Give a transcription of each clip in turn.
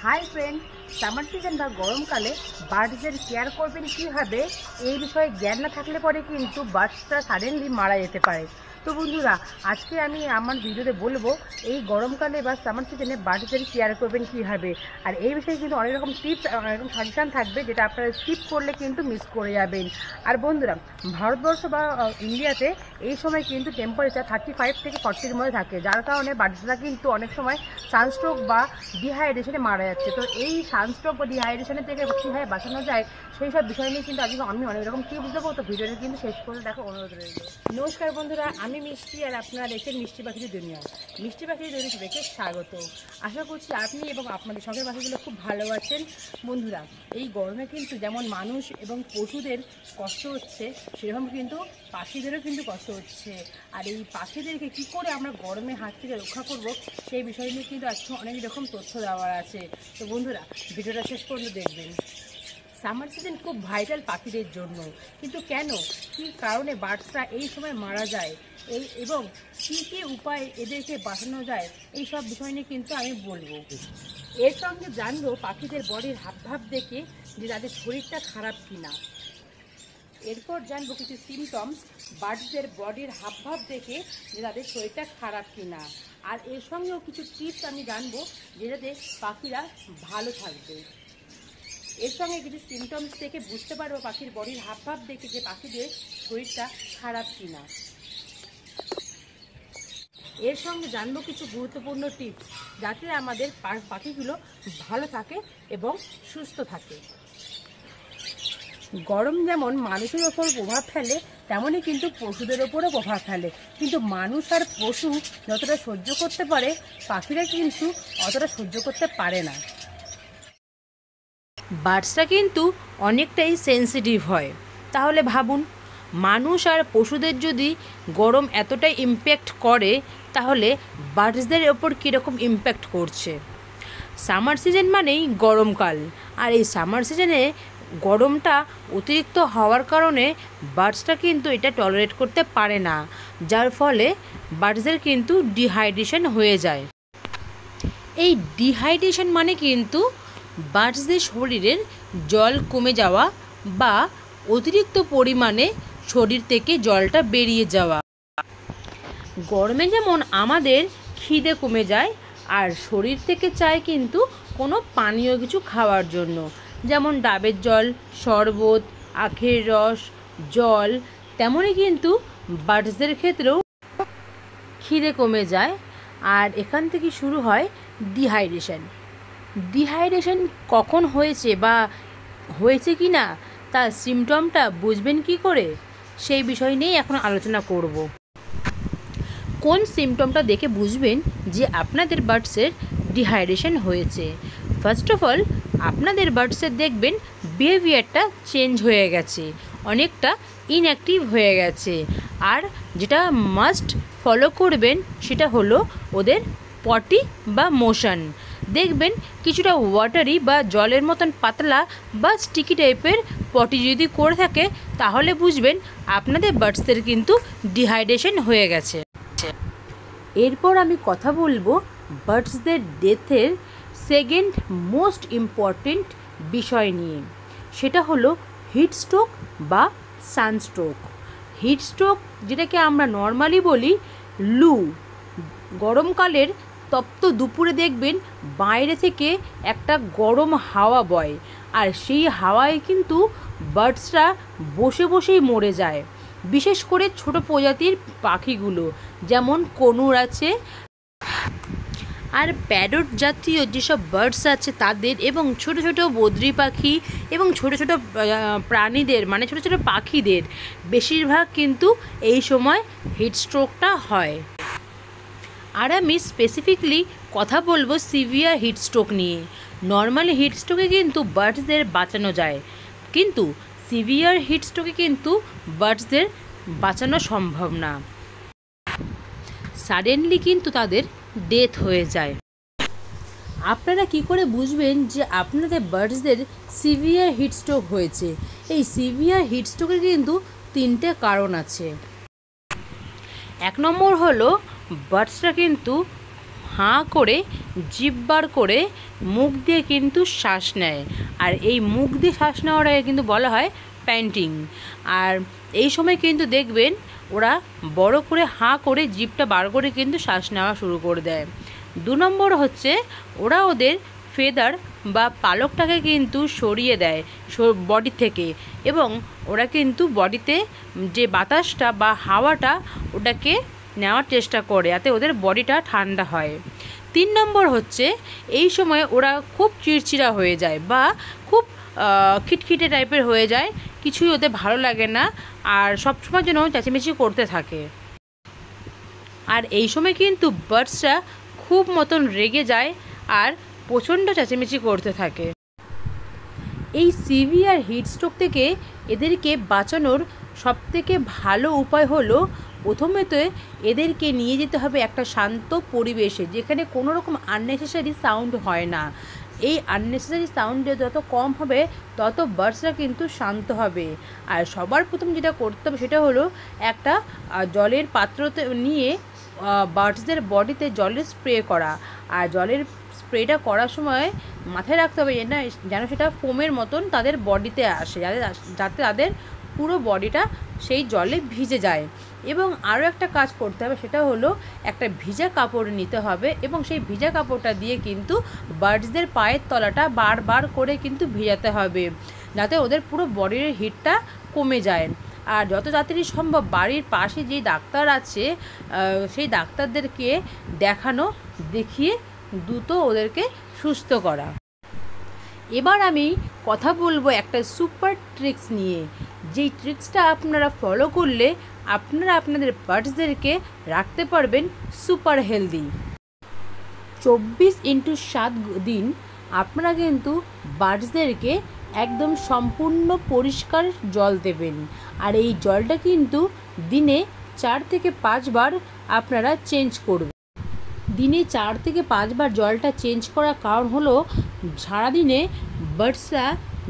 Hi friend, summer season বা গরমকালে বার্ডসদের care করবেন কীভাবে এই বিষয়ে জ্ঞান না থাকলে পরে কিন্তু বার্ডসটা সাডেনলি মারা যেতে পারে। তো বন্ধুরা, আজকে আমি আমার ভিডিওতে বলবো এই গরমকালে বা সামার সিজনে বার্ডসদের কেয়ার করবেন কীভাবে। আর এই বিষয়ে কিন্তু অনেক রকম টিপস, অনেক রকম সাজেশান থাকবে যেটা আপনারা স্কিপ করলে কিন্তু মিস করে যাবেন। আর বন্ধুরা, ভারতবর্ষ বা ইন্ডিয়াতে এই সময় কিন্তু টেম্পারেচার 35 থেকে 40-র মধ্যে থাকে, যার কারণে বার্ডসরা কিন্তু অনেক সময় সানস্ট্রোক বা ডিহাইড্রেশনে মারা যাচ্ছে। তো এই সানস্ট্রোক বা ডিহাইড্রেশনের থেকে কীভাবে বাঁচানো যায় সেই সব বিষয় নিয়ে কিন্তু আজকে আমি অনেক রকম টিপস দেবো। তো ভিডিওটা কিন্তু শেষ করে দেখো অনুরোধ রইল। নমস্কার বন্ধুরা, আমি মিষ্টি আর আপনারা দেখছেন মিষ্টি পাখির দুনিয়া। মিষ্টি পাখির দুনিয়া থেকে স্বাগত। আশা করছি আপনি এবং আপনাদের শখের পাখিগুলো খুব ভালো আছেন। বন্ধুরা, এই গরমে কিন্তু যেমন মানুষ এবং পশুদের কষ্ট হচ্ছে, সেরকম কিন্তু পাখিদেরও কিন্তু কষ্ট হচ্ছে। আর এই পাখিদেরকে কী করে আমরা গরমের হাত থেকে রক্ষা করব সেই বিষয় নিয়ে কিন্তু আজকে অনেক রকম তথ্য দেওয়ার আছে। তো বন্ধুরা, ভিডিওটা শেষ পর্যন্ত দেখবেন। সামার সিজন খুব ভাইটাল পাখিদের জন্য, কিন্তু কেন, কী কারণে বার্ডসরা এই সময় মারা যায় এবং কী কী উপায় এদেরকে বাঁচানো যায় এই সব বিষয় নিয়ে কিন্তু আমি বলবো। এর সঙ্গে জানবো পাখিদের বডির হাবভাব দেখে যে তাদের শরীরটা খারাপ কিনা। এরপর জানবো কিছু সিমটমস বার্ডসদের বডির হাবভাব দেখে যে তাদের শরীরটা খারাপ কিনা। আর এর সঙ্গেও কিছু টিপস আমি জানবো যেটাতে পাখিরা ভালো থাকবে। এর সঙ্গে কিছু সিমটমস থেকে বুঝতে পারবো পাখির বডির হাবভাব দেখে যে পাখিদের শরীরটা খারাপ কিনা। এর সঙ্গে জানবো কিছু গুরুত্বপূর্ণ টিপস যাতে আমাদের পাখিগুলো ভালো থাকে এবং সুস্থ থাকে। গরম যেমন মানুষের ওপর প্রভাব ফেলে, তেমনই কিন্তু পশুদের ওপরও প্রভাব ফেলে। কিন্তু মানুষ আর পশু যতটা সহ্য করতে পারে, পাখিরা কিন্তু অতটা সহ্য করতে পারে না। বার্ডসরা কিন্তু অনেকটাই সেন্সিটিভ হয়। তাহলে ভাবুন, মানুষ আর পশুদের যদি গরম এতটাই ইমপ্যাক্ট করে, তাহলে বার্ডসদের ওপর কীরকম ইমপ্যাক্ট করছে। সামার সিজন মানেই গরমকাল, আর এই সামার সিজনে গরমটা অতিরিক্ত হওয়ার কারণে বার্ডসরা কিন্তু এটা টলারেট করতে পারে না, যার ফলে বার্ডসদের কিন্তু ডিহাইড্রেশন হয়ে যায়। এই ডিহাইড্রেশন মানে কিন্তু বার্ডসদের শরীরের জল কমে যাওয়া বা অতিরিক্ত পরিমাণে শরীর থেকে জলটা বেরিয়ে যাওয়া। গরমে যেমন আমাদের খিদে কমে যায় আর শরীর থেকে চায় কিন্তু কোনো পানীয় কিছু খাওয়ার জন্য, যেমন ডাবের জল, শরবত, আখের রস, জল, তেমনই কিন্তু বার্ডসদের ক্ষেত্রেও খিদে কমে যায়। আর এখান থেকে শুরু হয় ডিহাইড্রেশন। ডিহাইড্রেশন কখন হয়েছে বা হয়েছে কি না তার সিমটমটা বুঝবেন কি করে, সেই বিষয় নিয়েই এখন আলোচনা করব। কোন সিমটমটা দেখে বুঝবেন যে আপনাদের বার্ডসের ডিহাইড্রেশন হয়েছে? ফার্স্ট অফ অল, আপনাদের বার্ডসের দেখবেন বিহেভিয়ারটা চেঞ্জ হয়ে গেছে, অনেকটা ইনঅ্যাক্টিভ হয়ে গেছে। আর যেটা মাস্ট ফলো করবেন সেটা হলো ওদের পটি বা মোশন। দেখবেন কিছুটা ওয়াটারি বা জলের মতন পাতলা বা স্টিকি টাইপের পটি যদি করে থাকে, তাহলে বুঝবেন আপনাদের বার্ডসদের কিন্তু ডিহাইড্রেশন হয়ে গেছে। এরপর আমি কথা বলবো বার্ডসদের ডেথের সেকেন্ড মোস্ট ইম্পর্টেন্ট বিষয় নিয়ে, সেটা হলো হিটস্ট্রোক বা সানস্ট্রোক। হিটস্ট্রোক যেটাকে আমরা নর্মালি বলি লু। গরমকালের তপ্ত দুপুরে দেখবেন বাইরে থেকে একটা গরম হাওয়া বয়, আর সেই হাওয়ায় কিন্তু বার্ডসরা বসে বসেই মরে যায়। বিশেষ করে ছোট প্রজাতির পাখিগুলো, যেমন কনুর আছে আর প্যারট জাতীয় যেসব বার্ডস আছে তাদের, এবং ছোট ছোট বদ্রি পাখি এবং ছোট ছোট প্রাণীদের মানে ছোট ছোট পাখিদের বেশিরভাগ কিন্তু এই সময় হিটস্ট্রোকটা হয়। আর আমি স্পেসিফিকলি কথা বলবো সিভিয়ার হিটস্ট্রোক নিয়ে। নর্মালি হিটস্ট্রোকে কিন্তু বার্ডসদের বাঁচানো যায়, কিন্তু সিভিয়ার হিটস্ট্রোকে কিন্তু বার্ডসদের বাঁচানো সম্ভব না, সাডেনলি কিন্তু তাদের ডেথ হয়ে যায়। আপনারা কি করে বুঝবেন যে আপনাদের বার্ডসদের সিভিয়ার হিটস্ট্রোক হয়েছে? এই সিভিয়ার হিটস্ট্রোকের কিন্তু 3টে কারণ আছে। 1 নম্বর হলো বার্ডসরা কিন্তু হাঁ করে জিভ বার করে মুখ দিয়ে কিন্তু শ্বাস নেয়, আর এই মুখ দিয়ে শ্বাস নেওয়াটাকে কিন্তু বলা হয় প্যান্টিং। আর এই সময় কিন্তু দেখবেন ওরা বড় করে হাঁ করে জিভটা বার করে কিন্তু শ্বাস নেওয়া শুরু করে দেয়। 2 নম্বর হচ্ছে ওরা ওদের ফেদার বা পালকটাকে কিন্তু সরিয়ে দেয় বডি থেকে, এবং ওরা কিন্তু বডিতে যে বাতাসটা বা হাওয়াটা ওটাকে নেওয়ার চেষ্টা করে, যাতে ওদের বডিটা ঠান্ডা হয়। 3 নম্বর হচ্ছে এই সময় ওরা খুব চিড়চিড়া হয়ে যায় বা খুব খিটখিটে টাইপের হয়ে যায়, কিছুই ওদের ভালো লাগে না, আর সবসময় যেন চেঁচামেচি করতে থাকে। আর এই সময় কিন্তু বার্ডসরা খুব মতন রেগে যায় আর প্রচণ্ড চেঁচামেচি করতে থাকে। এই সিভিয়ার হিটস্ট্রোক থেকে এদেরকে বাঁচানোর সবথেকে ভালো উপায় হলো প্রথমেতে এদেরকে নিয়ে যেতে হবে একটা শান্ত পরিবেশে, যেখানে কোনো রকম আননেসেসারি সাউন্ড হয় না। এই আননেসেসারি সাউন্ডে যত কম হবে তত বার্ডসরা কিন্তু শান্ত হবে। আর সবার প্রথম যেটা করতে হবে সেটা হলো একটা জলের পাত্রতে নিয়ে বার্ডসদের বডিতে জলের স্প্রে করা, আর জলের স্প্রেটা করার সময় মাথায় রাখতে হবে যেন সেটা ফোমের মতন তাদের বডিতে আসে, যাতে তাদের পুরো বডিটা সেই জলে ভিজে যায়। এবং আরও একটা কাজ করতে হবে, সেটা হলো একটা ভিজা কাপড় নিতে হবে, এবং সেই ভিজা কাপড়টা দিয়ে কিন্তু বার্ডসদের পায়ের তলাটা বারবার করে কিন্তু ভিজাতে হবে, যাতে ওদের পুরো বডির হিটটা কমে যায়। আর যত তাড়াতাড়ি সম্ভব বাড়ির পাশে যেই ডাক্তার আছে সেই ডাক্তারদেরকে দেখিয়ে দ্রুত ওদেরকে সুস্থ করা। এবার আমি কথা বলবো একটা সুপার ট্রিক্স নিয়ে, যেই ট্রিক্সটা আপনারা ফলো করলে আপনারা আপনাদের বার্ডসদেরকে রাখতে পারবেন সুপার হেলদি। 24x7 দিন আপনারা কিন্তু বার্ডসদেরকে একদম সম্পূর্ণ পরিষ্কার জল দেবেন, আর এই জলটা কিন্তু দিনে 4 থেকে 5 বার আপনারা চেঞ্জ করবেন। দিনে 4 থেকে 5 বার জলটা চেঞ্জ করার কারণ হলো সারাদিনে বার্ডসরা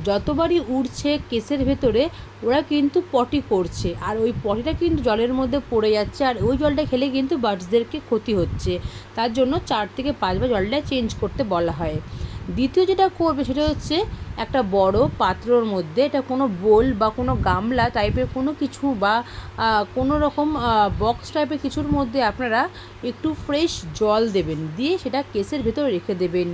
যতবারই উঠছে কেসের ভেতরে ওরা কিন্তু পটি করছে, আর ওই পটিটা কিন্তু জলের মধ্যে পড়ে যাচ্ছে, আর ওই জলটা খেলে কিন্তু বার্ডসদেরকে ক্ষতি হচ্ছে। তার জন্য 4 থেকে 5 বার জলটা চেঞ্জ করতে বলা হয়। দ্বিতীয় যেটা করবে সেটা হচ্ছে একটা বড় পাত্রর মধ্যে, এটা কোনো বোল বা কোনো গামলা টাইপের কোনো কিছু বা কোনো রকম বক্স টাইপের কিছুর মধ্যে আপনারা একটু ফ্রেশ জল দেবেন, দিয়ে সেটা কেসের ভেতরে রেখে দেবেন।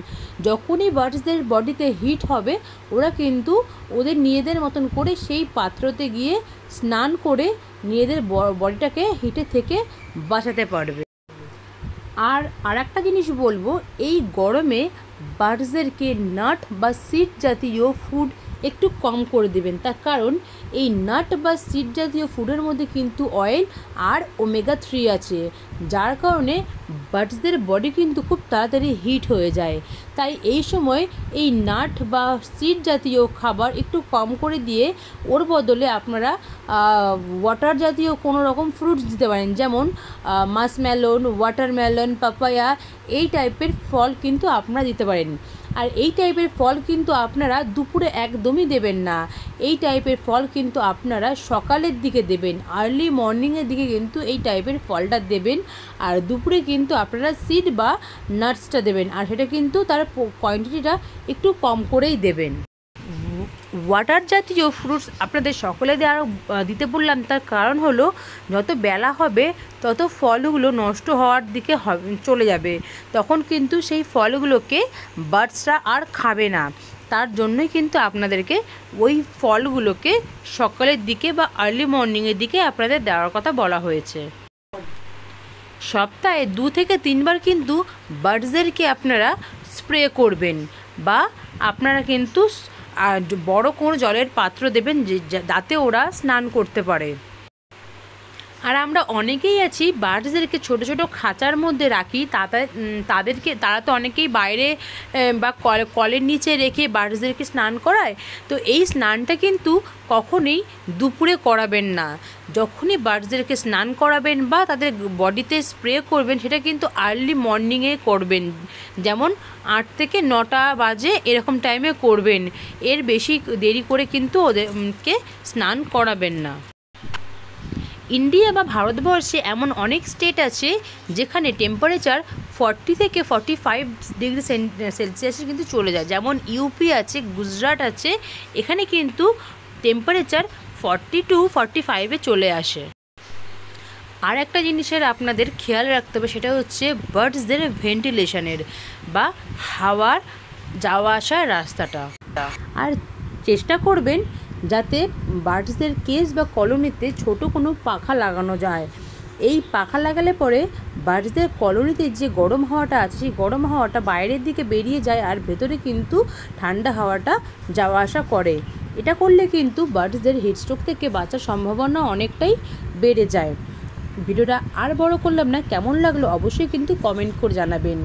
যখনই বার্ডসদের বডিতে হিট হবে ওরা কিন্তু ওদের নিজেদের মতন করে সেই পাত্রতে গিয়ে স্নান করে নিজেদের বডিটাকে হিটে থেকে বাঁচাতে পারবে। আর একটা জিনিস বলবো, এই গরমে বার্ডসদেরকে নাট বা সিড জাতীয় ফুড একটু কম করে দেবেন, তার কারণ এই নাট বা সিড জাতীয় ফুডের মধ্যে কিন্তু অয়েল আর ওমেগা 3 আছে, যার কারণে বার্ডসদের বডি কিন্তু খুব তাড়াতাড়ি হিট হয়ে যায়। তাই এই সময় এই নাট বা সিড জাতীয় খাবার একটু কম করে দিয়ে ওর বদলে আপনারা ওয়াটার জাতীয় কোনো রকম ফ্রুটস দিতে পারেন, যেমন মাসমেলন, ওয়াটারমেলন, পাপায়া, এই টাইপের ফল কিন্তু আপনারা দিতে পারেন। আর এই টাইপের ফল কিন্তু আপনারা দুপুরে একদমই দেবেন না, এই টাইপের ফল কিন্তু আপনারা সকালের দিকে দেবেন, আর্লি মর্নিংয়ের দিকে কিন্তু এই টাইপের ফলটা দেবেন। আর দুপুরে কিন্তু আপনারা সিড বা নাটসটা দেবেন, আর সেটা কিন্তু তার কোয়ান্টিটিটা একটু কম করেই দেবেন। ওয়াটার জাতীয় ফ্রুটস আপনাদের সকলে দিতে বললাম, তার কারণ হলো যত বেলা হবে তত ফলগুলো নষ্ট হওয়ার দিকে চলে যাবে, তখন কিন্তু সেই ফলগুলোকে বার্ডসরা আর খাবে না। তার জন্যই কিন্তু আপনাদেরকে ওই ফলগুলোকে সকালের দিকে বা আর্লি মর্নিংয়ের দিকে আপনাদের দেওয়ার কথা বলা হয়েছে। সপ্তাহে 2 থেকে 3 বার কিন্তু বার্ডসদেরকে আপনারা স্প্রে করবেন, বা আপনারা কিন্তু বড় কোনো জলের পাত্র দেবেন যাতে ওরা স্নান করতে পারে। আর আমরা অনেকেই আছি বার্ডসদেরকে ছোট ছোট খাঁচার মধ্যে রাখি, তারা তো অনেকেই বাইরে বা কলের নিচে রেখে বার্ডসদেরকে স্নান করায়। তো এই স্নানটা কিন্তু কখনোই দুপুরে করাবেন না। যখনই বার্ডসদেরকে স্নান করাবেন বা তাদের বডিতে স্প্রে করবেন সেটা কিন্তু আর্লি মর্নিংয়ে করবেন, যেমন 8 থেকে 9টা বাজে এরকম টাইমে করবেন, এর বেশি দেরি করে কিন্তু ওদেরকে স্নান করাবেন না। ইন্ডিয়া বা ভারতবর্ষে এমন অনেক স্টেট আছে যেখানে টেম্পারেচার 40 থেকে 45 ডিগ্রি সেলসিয়াসে কিন্তু চলে যায়। যেমন ইউপি আছে, গুজরাট আছে, এখানে কিন্তু টেম্পারেচার 40 টু 45-এ চলে আসে। আর একটা জিনিসের আপনাদের খেয়াল রাখতে হবে, সেটা হচ্ছে বার্ডসদের ভেন্টিলেশনের বা হাওয়ার যাওয়া আসার রাস্তাটা। আর চেষ্টা করবেন যাতে বার্ডসদের কেজ বা কলোনিতে ছোট কোনো পাখা লাগানো যায়। এই পাখা লাগালে পরে বার্ডসদের কলোনিতে যে গরম হাওয়াটা আছে সেই গরম হাওয়াটা বাইরের দিকে বেরিয়ে যায় আর ভেতরে কিন্তু ঠান্ডা হাওয়াটা যাওয়া আসা করে। এটা করলে কিন্তু বার্ডসদের হিটস্ট্রোক থেকে বাঁচার সম্ভাবনা অনেকটাই বেড়ে যায়। ভিডিওটা আর বড় করলাম না, কেমন লাগলো অবশ্যই কিন্তু কমেন্ট করে জানাবেন।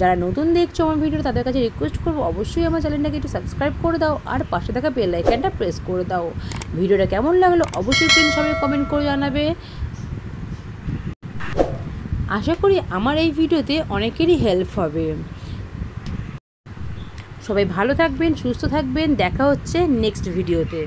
যারা নতুন দেখছো আমার ভিডিও তাদের কাছে রিকোয়েস্ট করবো অবশ্যই আমার চ্যানেলটাকে একটু সাবস্ক্রাইব করে দাও আর পাশে থাকা বেল আইকনটা প্রেস করে দাও। ভিডিওটা কেমন লাগলো অবশ্যই কিন্তু সবাই কমেন্ট করে জানাবে। আশা করি আমার এই ভিডিওতে অনেকেরই হেল্প হবে। সবাই ভালো থাকবেন, সুস্থ থাকবেন, দেখা হচ্ছে নেক্সট ভিডিওতে।